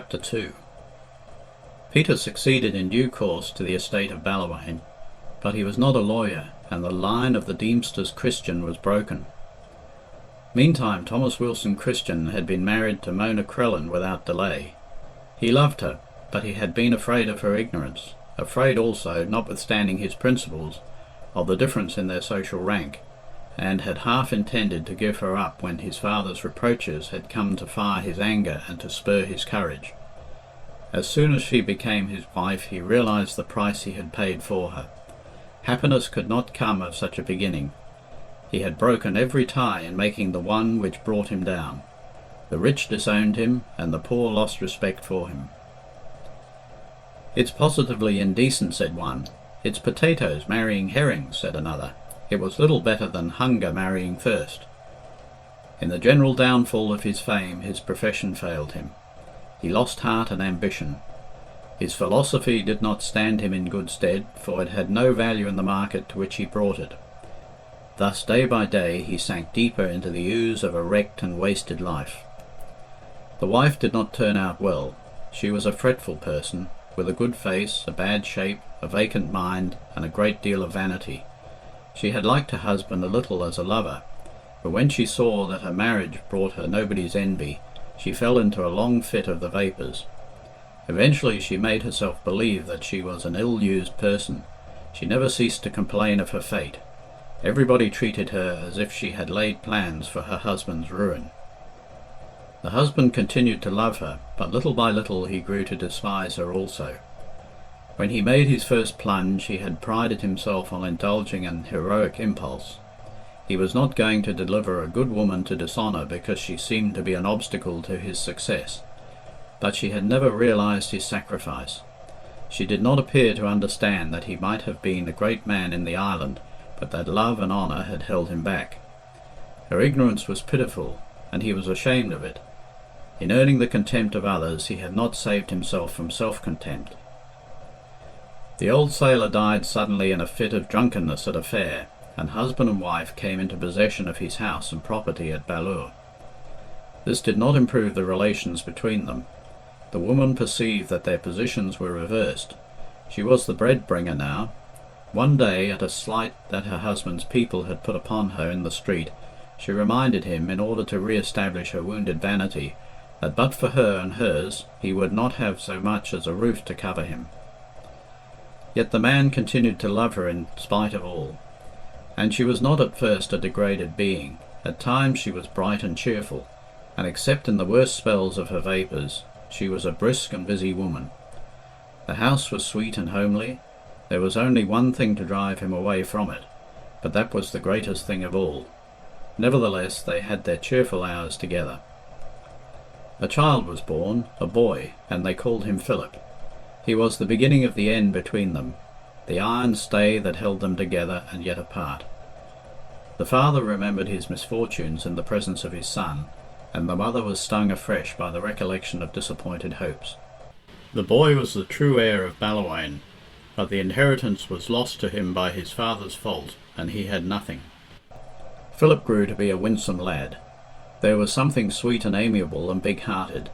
Chapter 2. Peter succeeded in due course to the estate of Ballawhaine, but he was not a lawyer, and the line of the Deemsters Christian was broken. Meantime Thomas Wilson Christian had been married to Mona Crellin without delay. He loved her, but he had been afraid of her ignorance, afraid also, notwithstanding his principles, of the difference in their social rank, and had half intended to give her up when his father's reproaches had come to fire his anger and to spur his courage. As soon as she became his wife he realised the price he had paid for her. Happiness could not come of such a beginning. He had broken every tie in making the one which brought him down. The rich disowned him, and the poor lost respect for him. "It's positively indecent," said one. "It's potatoes marrying herrings," said another. It was little better than hunger marrying thirst. In the general downfall of his fame his profession failed him. He lost heart and ambition. His philosophy did not stand him in good stead, for it had no value in the market to which he brought it. Thus day by day he sank deeper into the ooze of a wrecked and wasted life. The wife did not turn out well. She was a fretful person, with a good face, a bad shape, a vacant mind, and a great deal of vanity. She had liked her husband a little as a lover, but when she saw that her marriage brought her nobody's envy, she fell into a long fit of the vapours. Eventually she made herself believe that she was an ill-used person. She never ceased to complain of her fate. Everybody treated her as if she had laid plans for her husband's ruin. The husband continued to love her, but little by little he grew to despise her also. When he made his first plunge he had prided himself on indulging an heroic impulse. He was not going to deliver a good woman to dishonour because she seemed to be an obstacle to his success. But she had never realised his sacrifice. She did not appear to understand that he might have been a great man in the island, but that love and honour had held him back. Her ignorance was pitiful, and he was ashamed of it. In earning the contempt of others he had not saved himself from self-contempt. The old sailor died suddenly in a fit of drunkenness at a fair, and husband and wife came into possession of his house and property at Ballure. This did not improve the relations between them. The woman perceived that their positions were reversed. She was the bread-bringer now. One day, at a slight that her husband's people had put upon her in the street, she reminded him, in order to re-establish her wounded vanity, that but for her and hers he would not have so much as a roof to cover him. Yet the man continued to love her in spite of all. And she was not at first a degraded being. At times she was bright and cheerful, and except in the worst spells of her vapours, she was a brisk and busy woman. The house was sweet and homely. There was only one thing to drive him away from it, but that was the greatest thing of all. Nevertheless, they had their cheerful hours together. A child was born, a boy, and they called him Philip. He was the beginning of the end between them, the iron stay that held them together and yet apart. The father remembered his misfortunes in the presence of his son, and the mother was stung afresh by the recollection of disappointed hopes. The boy was the true heir of Ballawhaine, but the inheritance was lost to him by his father's fault, and he had nothing. Philip grew to be a winsome lad. There was something sweet and amiable and big-hearted,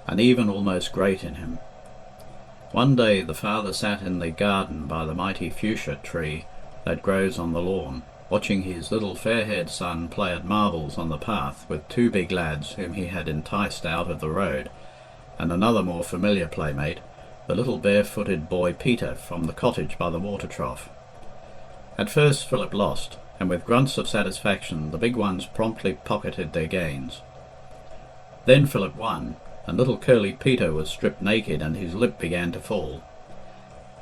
and even almost great in him. One day the father sat in the garden by the mighty fuchsia tree that grows on the lawn, watching his little fair-haired son play at marbles on the path with two big lads whom he had enticed out of the road, and another more familiar playmate, the little bare-footed boy Peter from the cottage by the water trough. At first Philip lost, and with grunts of satisfaction the big ones promptly pocketed their gains. Then Philip won, and little curly Peter was stripped naked and his lip began to fall.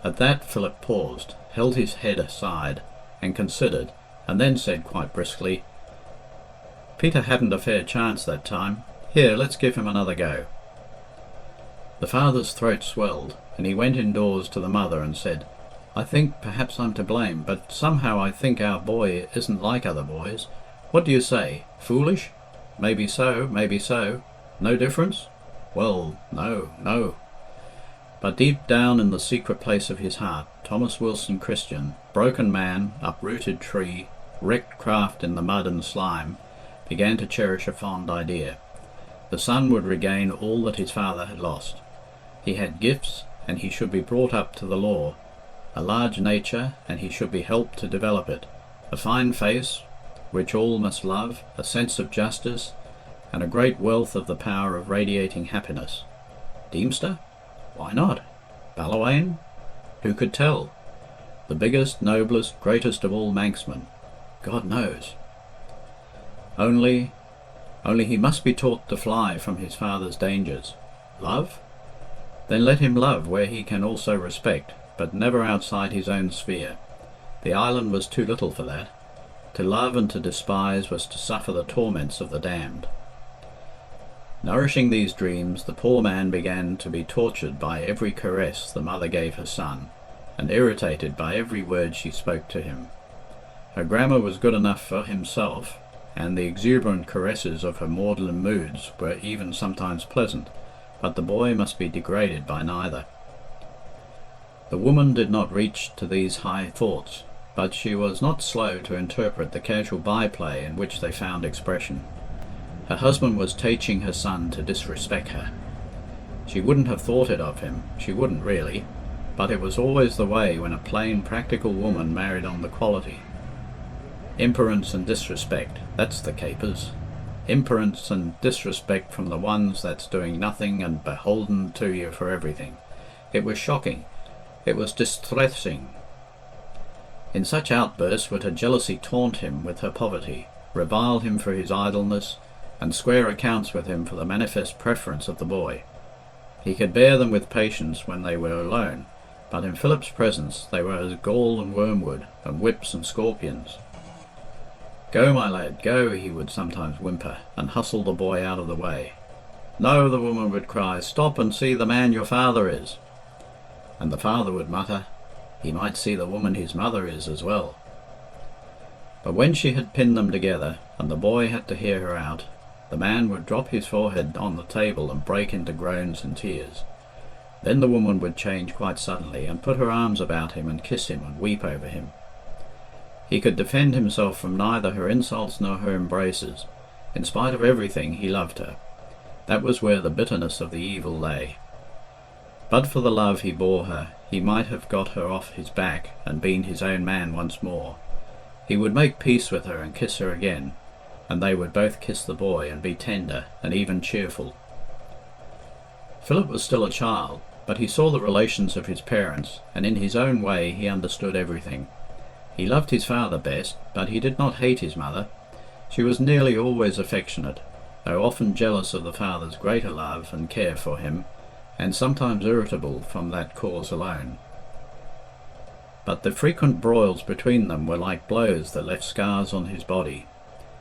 At that Philip paused, held his head aside, and considered, and then said quite briskly, "Peter hadn't a fair chance that time. Here, let's give him another go." The father's throat swelled, and he went indoors to the mother and said, "I think perhaps I'm to blame, but somehow I think our boy isn't like other boys. What do you say? Foolish? Maybe so, maybe so. No difference? Well, no." But deep down in the secret place of his heart, Thomas Wilson Christian, broken man, uprooted tree, wrecked craft in the mud and slime, began to cherish a fond idea. The son would regain all that his father had lost. He had gifts, and he should be brought up to the law, a large nature, and he should be helped to develop it, a fine face, which all must love, a sense of justice, and a great wealth of the power of radiating happiness. Deemster? Why not? Ballawhaine? Who could tell? The biggest, noblest, greatest of all Manxmen. God knows. Only he must be taught to fly from his father's dangers. Love? Then let him love where he can also respect, but never outside his own sphere. The island was too little for that. To love and to despise was to suffer the torments of the damned. Nourishing these dreams, the poor man began to be tortured by every caress the mother gave her son, and irritated by every word she spoke to him. Her grammar was good enough for himself, and the exuberant caresses of her maudlin moods were even sometimes pleasant, but the boy must be degraded by neither. The woman did not reach to these high thoughts, but she was not slow to interpret the casual byplay in which they found expression. Her husband was teaching her son to disrespect her. She wouldn't have thought it of him, she wouldn't really, but it was always the way when a plain, practical woman married on the quality. Imperence and disrespect, that's the capers. Imperence and disrespect from the ones that's doing nothing and beholden to you for everything. It was shocking. It was distressing. In such outbursts would her jealousy taunt him with her poverty, revile him for his idleness, and square accounts with him for the manifest preference of the boy. He could bear them with patience when they were alone, but in Philip's presence they were as gall and wormwood, and whips and scorpions. "Go, my lad, go," he would sometimes whimper, and hustle the boy out of the way. "No," the woman would cry, "stop and see the man your father is." And the father would mutter, "He might see the woman his mother is as well." But when she had pinned them together, and the boy had to hear her out, the man would drop his forehead on the table and break into groans and tears. Then the woman would change quite suddenly, and put her arms about him and kiss him and weep over him. He could defend himself from neither her insults nor her embraces. In spite of everything, he loved her. That was where the bitterness of the evil lay. But for the love he bore her, he might have got her off his back and been his own man once more. He would make peace with her and kiss her again, and they would both kiss the boy and be tender and even cheerful. Philip was still a child, but he saw the relations of his parents, and in his own way he understood everything. He loved his father best, but he did not hate his mother. She was nearly always affectionate, though often jealous of the father's greater love and care for him, and sometimes irritable from that cause alone. But the frequent broils between them were like blows that left scars on his body.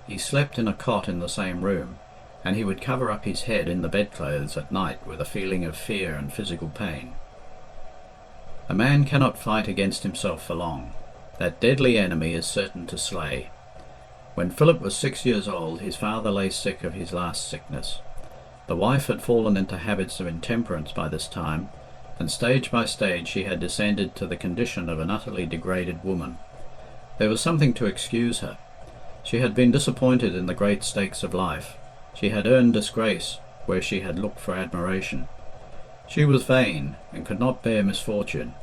He slept in a cot in the same room, and he would cover up his head in the bedclothes at night with a feeling of fear and physical pain. A man cannot fight against himself for long. That deadly enemy is certain to slay. When Philip was 6 years old, his father lay sick of his last sickness. The wife had fallen into habits of intemperance by this time, and stage by stage she had descended to the condition of an utterly degraded woman. There was something to excuse her. She had been disappointed in the great stakes of life. She had earned disgrace where she had looked for admiration. She was vain, and could not bear misfortune,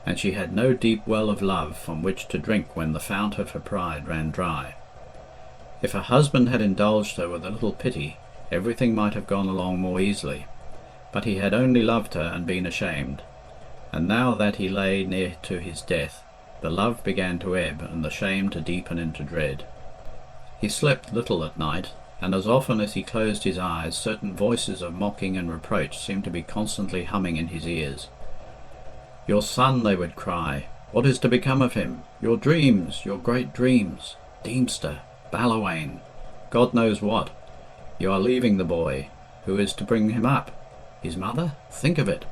and she had no deep well of love from which to drink when the fount of her pride ran dry. If her husband had indulged her with a little pity, everything might have gone along more easily, but he had only loved her and been ashamed, and now that he lay near to his death, the love began to ebb and the shame to deepen into dread. He slept little at night, and as often as he closed his eyes, certain voices of mocking and reproach seemed to be constantly humming in his ears. "Your son," they would cry. "What is to become of him? Your dreams, your great dreams. Deemster, Ballawhaine, God knows what. You are leaving the boy. Who is to bring him up? His mother? Think of it."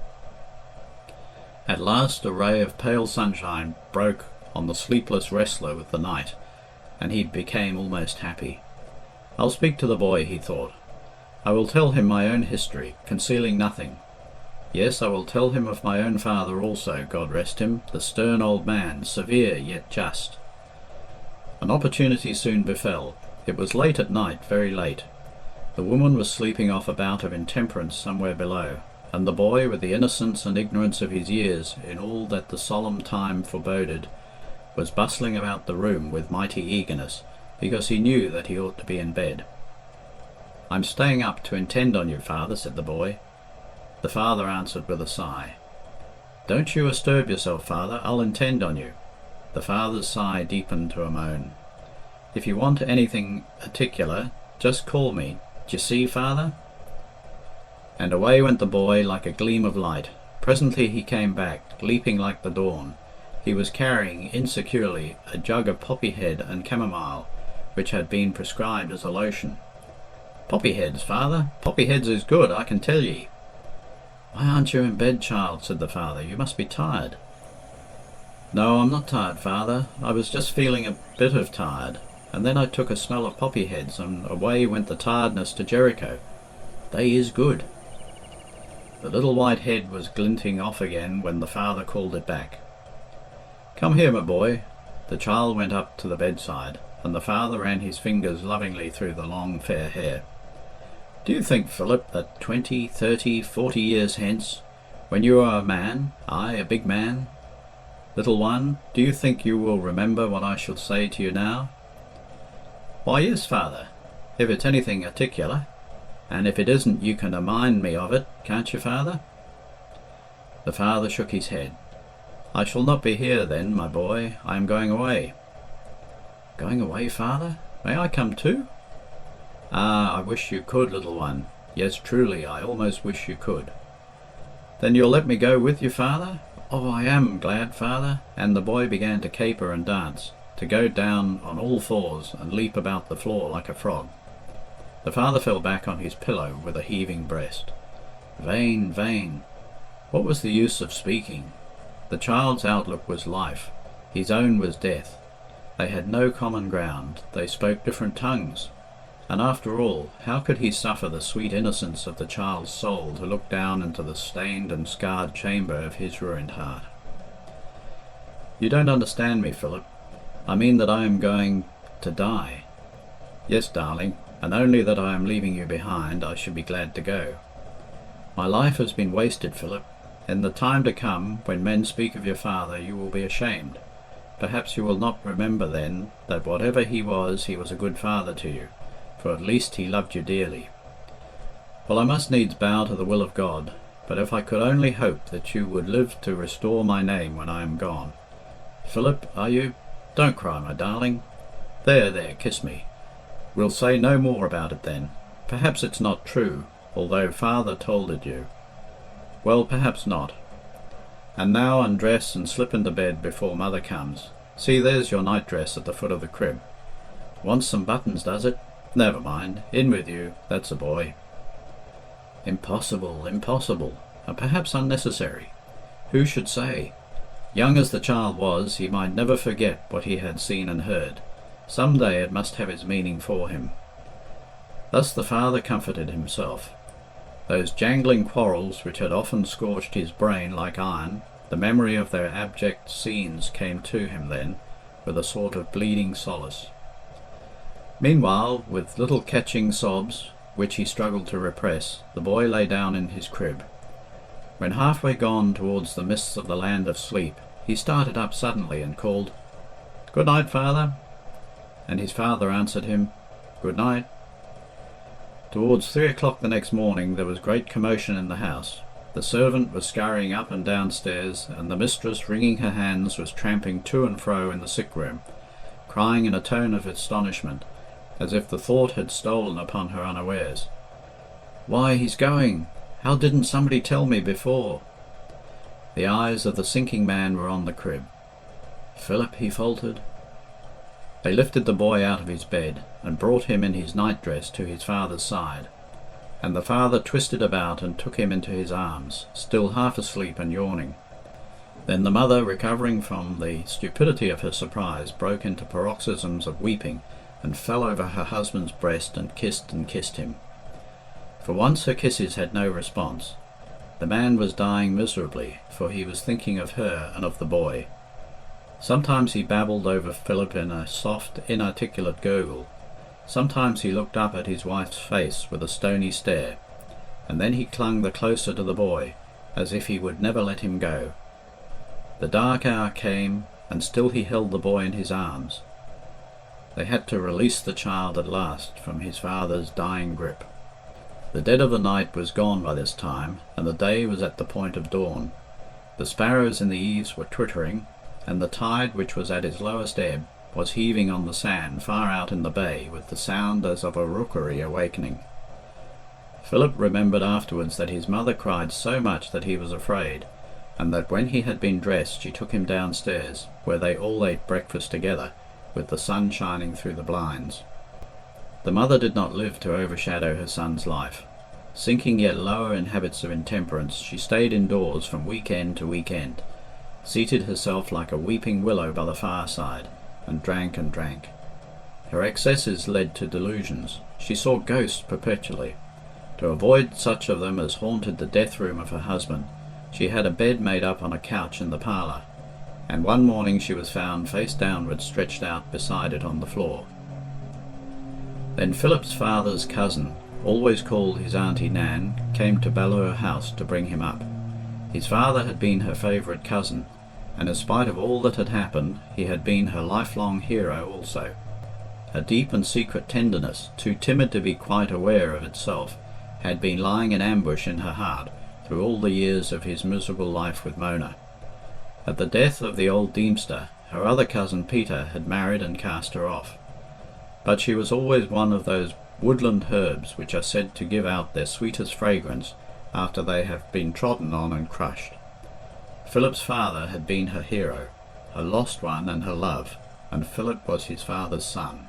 At last a ray of pale sunshine broke on the sleepless wrestler with the night, and he became almost happy. "I'll speak to the boy," he thought. "I will tell him my own history, concealing nothing. Yes, I will tell him of my own father also, God rest him, the stern old man, severe yet just." An opportunity soon befell. It was late at night, very late. The woman was sleeping off a bout of intemperance somewhere below, and the boy, with the innocence and ignorance of his years in all that the solemn time foreboded, was bustling about the room with mighty eagerness, because he knew that he ought to be in bed. "I'm staying up to attend on you, father," said the boy. The father answered with a sigh. "Don't you disturb yourself, father. I'll attend on you." The father's sigh deepened to a moan. "If you want anything particular, just call me. D'ye see, father?" And away went the boy like a gleam of light. Presently he came back, leaping like the dawn. He was carrying, insecurely, a jug of poppy head and chamomile, which had been prescribed as a lotion. "Poppy heads, father? Poppy heads is good, I can tell ye." "Why aren't you in bed, child?" said the father. "You must be tired." "No, I'm not tired, father. I was just feeling a bit of tired, and then I took a smell of poppy heads, and away went the tiredness to Jericho. They is good." The little white head was glinting off again when the father called it back. "Come here, my boy." The child went up to the bedside, and the father ran his fingers lovingly through the long fair hair. "Do you think, Philip, that 20, 30, 40 years hence, when you are a man, ay, a big man, little one, do you think you will remember what I shall say to you now?" "Why, yes, father, if it's anything particular. And if it isn't, you can remind me of it, can't you, father?" The father shook his head. "I shall not be here then, my boy. I am going away." "Going away, father? May I come too?" "Ah, I wish you could, little one. Yes, truly, I almost wish you could." "Then you'll let me go with you, father? Oh, I am glad, father." And the boy began to caper and dance, to go down on all fours and leap about the floor like a frog. The father fell back on his pillow with a heaving breast. Vain, vain. What was the use of speaking? The child's outlook was life, his own was death. They had no common ground, they spoke different tongues. And after all, how could he suffer the sweet innocence of the child's soul to look down into the stained and scarred chamber of his ruined heart? "You don't understand me, Philip. I mean that I am going to die." "Yes, darling, and only that I am leaving you behind, I should be glad to go." "My life has been wasted, Philip. In the time to come, when men speak of your father, you will be ashamed. Perhaps you will not remember then that whatever he was a good father to you, for at least he loved you dearly. Well, I must needs bow to the will of God, but if I could only hope that you would live to restore my name when I am gone. Philip, are you? Don't cry, my darling. There, there, kiss me. We'll say no more about it then. Perhaps it's not true, although father told it you. Well, perhaps not. And now undress and slip into bed before mother comes. See, there's your night-dress at the foot of the crib. Wants some buttons, does it? Never mind. In with you. That's a boy." Impossible, impossible, and perhaps unnecessary. Who should say? Young as the child was, he might never forget what he had seen and heard. Some day it must have its meaning for him. Thus the father comforted himself. Those jangling quarrels which had often scorched his brain like iron, the memory of their abject scenes came to him then, with a sort of bleeding solace. Meanwhile, with little catching sobs, which he struggled to repress, the boy lay down in his crib. When halfway gone towards the mists of the land of sleep, he started up suddenly and called, "Good night, father." And his father answered him, "Good night." Towards 3 o'clock the next morning there was great commotion in the house. The servant was scurrying up and downstairs, and the mistress, wringing her hands, was tramping to and fro in the sick-room, crying in a tone of astonishment, as if the thought had stolen upon her unawares, "Why, he's going! How didn't somebody tell me before?" The eyes of the sinking man were on the crib. "Philip," he faltered. They lifted the boy out of his bed, and brought him in his night-dress to his father's side, and the father twisted about and took him into his arms, still half asleep and yawning. Then the mother, recovering from the stupidity of her surprise, broke into paroxysms of weeping, and fell over her husband's breast and kissed him. For once her kisses had no response. The man was dying miserably, for he was thinking of her and of the boy. Sometimes he babbled over Philip in a soft, inarticulate gurgle. Sometimes he looked up at his wife's face with a stony stare, and then he clung the closer to the boy, as if he would never let him go. The dark hour came, and still he held the boy in his arms. They had to release the child at last from his father's dying grip. The dead of the night was gone by this time, and the day was at the point of dawn. The sparrows in the eaves were twittering, and the tide, which was at its lowest ebb, was heaving on the sand far out in the bay with the sound as of a rookery awakening. Philip remembered afterwards that his mother cried so much that he was afraid, and that when he had been dressed she took him downstairs, where they all ate breakfast together, with the sun shining through the blinds. The mother did not live to overshadow her son's life. Sinking yet lower in habits of intemperance, she stayed indoors from week-end to week-end, seated herself like a weeping willow by the fireside, and drank and drank. Her excesses led to delusions. She saw ghosts perpetually. To avoid such of them as haunted the death-room of her husband, she had a bed made up on a couch in the parlour, and one morning she was found face downwards stretched out beside it on the floor. Then Philip's father's cousin, always called his Auntie Nan, came to Ballure House to bring him up. His father had been her favourite cousin, and in spite of all that had happened, he had been her lifelong hero also. A deep and secret tenderness, too timid to be quite aware of itself, had been lying in ambush in her heart through all the years of his miserable life with Mona. At the death of the old Deemster, her other cousin Peter had married and cast her off. But she was always one of those woodland herbs which are said to give out their sweetest fragrance after they have been trodden on and crushed. Philip's father had been her hero, her lost one and her love, and Philip was his father's son.